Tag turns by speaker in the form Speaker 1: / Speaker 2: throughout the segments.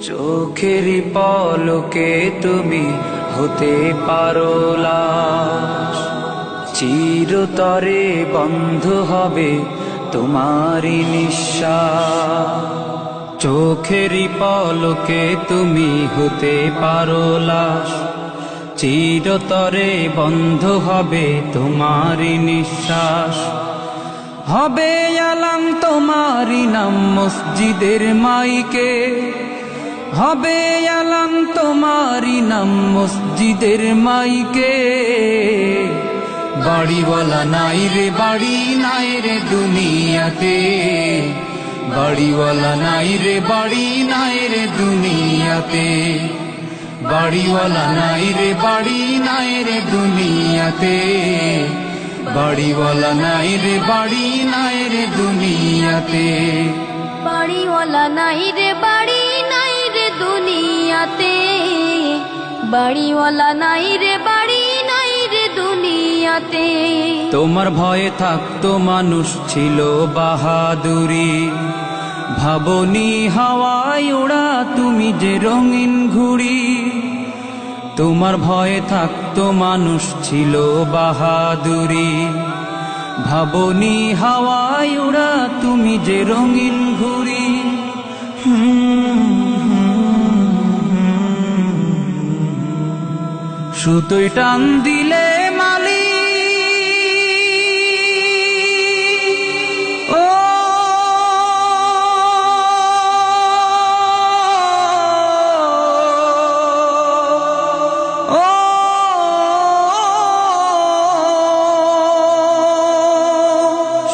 Speaker 1: চোখেরই পলকে তুমি হতে পারো লাশ, চিরতরে বন্ধ হবে তোমারই নিঃশ্বাস। চোখেরই পলকে তুমি হতে পারো লাশ, চিরতরে বন্ধ হবে তোমারই নিঃশ্বাস। হবে আলাম তোমারই নাম মসজিদের মাইকে, হবে আলাম তোমারই নাম মসজিদের মাইকে। বাড়িওয়ালা নাই রে বাড়ি নাই রে দুনিয়াতে, বাড়িওয়ালা নাই রে বাড়ি নাই রে দুনিয়াতে, বাড়িওয়ালা নাই রে বাড়ি নাই রে দুনিয়াতে, বাড়িওয়ালা নাই রে বাড়ি নাই রে দুনিয়াতে,
Speaker 2: বাড়িওয়ালা নাই রে বাড়ি নাই রে দুনিয়াতে, বাড়িওয়ালা নাই রে বাড়ি নাই রে দুনিয়াতে।
Speaker 1: তোমার ভয়ে থাকতো মানুষ ছিল বাহাদুরি, ভাবনি হাওয়ায় ওড়া তুমি যে রঙিন ঘুড়ি। তোমার ভয়ে থাকতো মানুষ ছিল বাহাদুরি, ভাবনি হাওয়ায় ওড়া তুমি যে রঙিন ঘুড়ি। সুতোয় টান দিলে মালি ও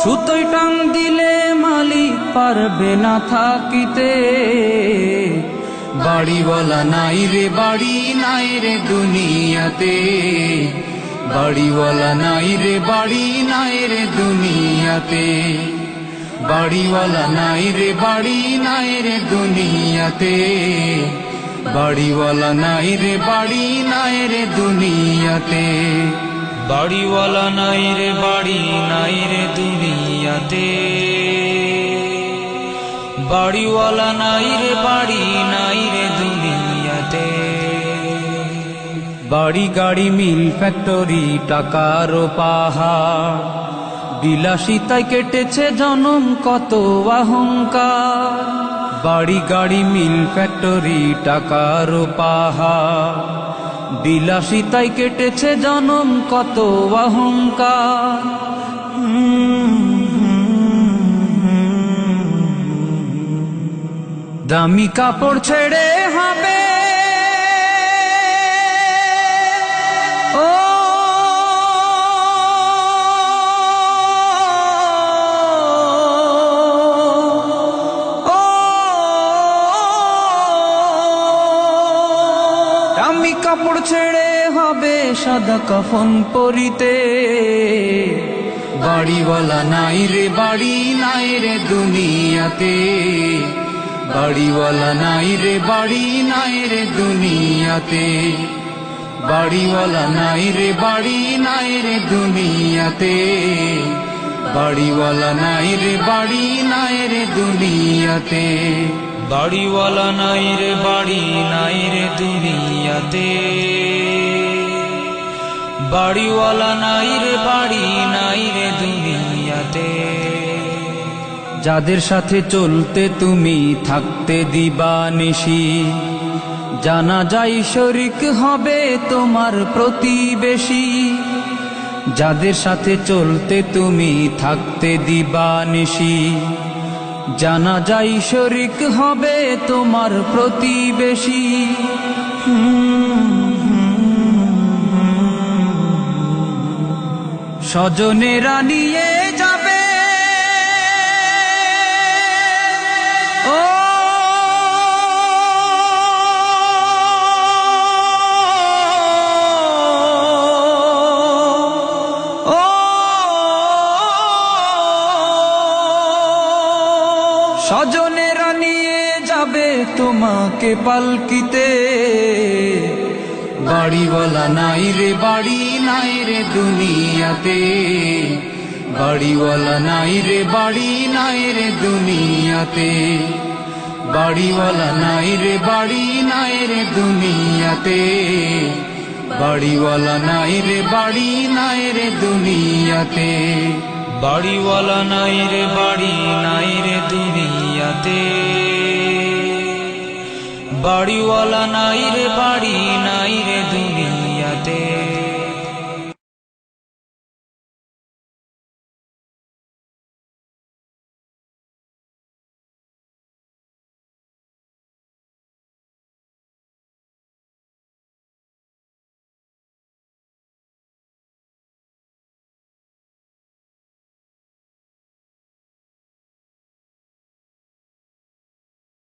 Speaker 1: সুতোয় টান দিলে মালিক পারবে না থাকিতে। বাড়িওয়ালা নাই রে বাড়ি নাই রে দুনিয়াতে, বাড়িওয়ালা নাই রে বাড়ি নাই রে দুনিয়াতে, বাড়িওয়ালা নাই রে বাড়ি নাই রে দুনিয়াতে, বাড়িওয়ালা নাই রে বাড়ি নাই রে দুনিয়াতে, বাড়িওয়ালা নাই রে বাড়ি নাই রে দুনিয়াতে, বাড়িওয়ালা নাই রে বাড়ি নাই রে দুনিয়াতে। বাড়ি গাড়ি মিল ফ্যাক্টরি টাকার পাহাড়, বিলাসিতায় কেটেছে জনম কত অহংকার। বাড়ি গাড়ি মিল ফ্যাক্টরি টাকার পাহাড়, বিলাসিতায় কেটেছে জনম কত অহংকার। দামি কাপড় ছেড়ে হবে ও দামি কাপড় ছেড়ে হবে সাদা কাফন পরিতে। বাড়িওয়ালা নাই রে বাড়ি নাই রে দুনিয়াতে, বাড়িওয়ালা নাই রে বাড়ি নাই রে দুনিয়াতে, বাড়িওয়ালা নাই রে বাড়ি নাই রে দুনিয়াতে, বাড়িওয়ালা নাই রে বাড়ি নাই রে দুনিয়াতে, বাড়িওয়ালা নাই রে বাড়ি নাই রে দুনিয়াতে, বাড়িওয়ালা নাই রে বাড়ি নাই রে দুনিয়াতে। যাদের সাথে চলতে তুমি থাকতে দিবানিশি, জানা যায় শরিক হবে তোমার প্রতিবেশী। যাদের সাথে চলতে তুমি থাকতে দিবানিশি, জানা যায় শরিক হবে তোমার প্রতিবেশী। স্বজনেরা নিয়ে যাবে ও স্বজনেরা নিয়ে যাবে তোমাকে পালকিতে বাড়িওয়ালা নাই রে বাড়ি নাই রে দুনিয়াতে বাড়িওয়ালা নাই রে বাড়ি নাই রে দুনিয়াতে বাড়িওয়ালা নাই রে বাড়ি নাই রে দুনিয়াতে বাড়িওয়ালা নাই রে বাড়ি নাই রে দুনিয়াতে বাড়িওয়ালা নাই রে বাড়ি নাই রে দুনিয়াতে বাড়িওয়ালা নাই রে বাড়ি নাই রে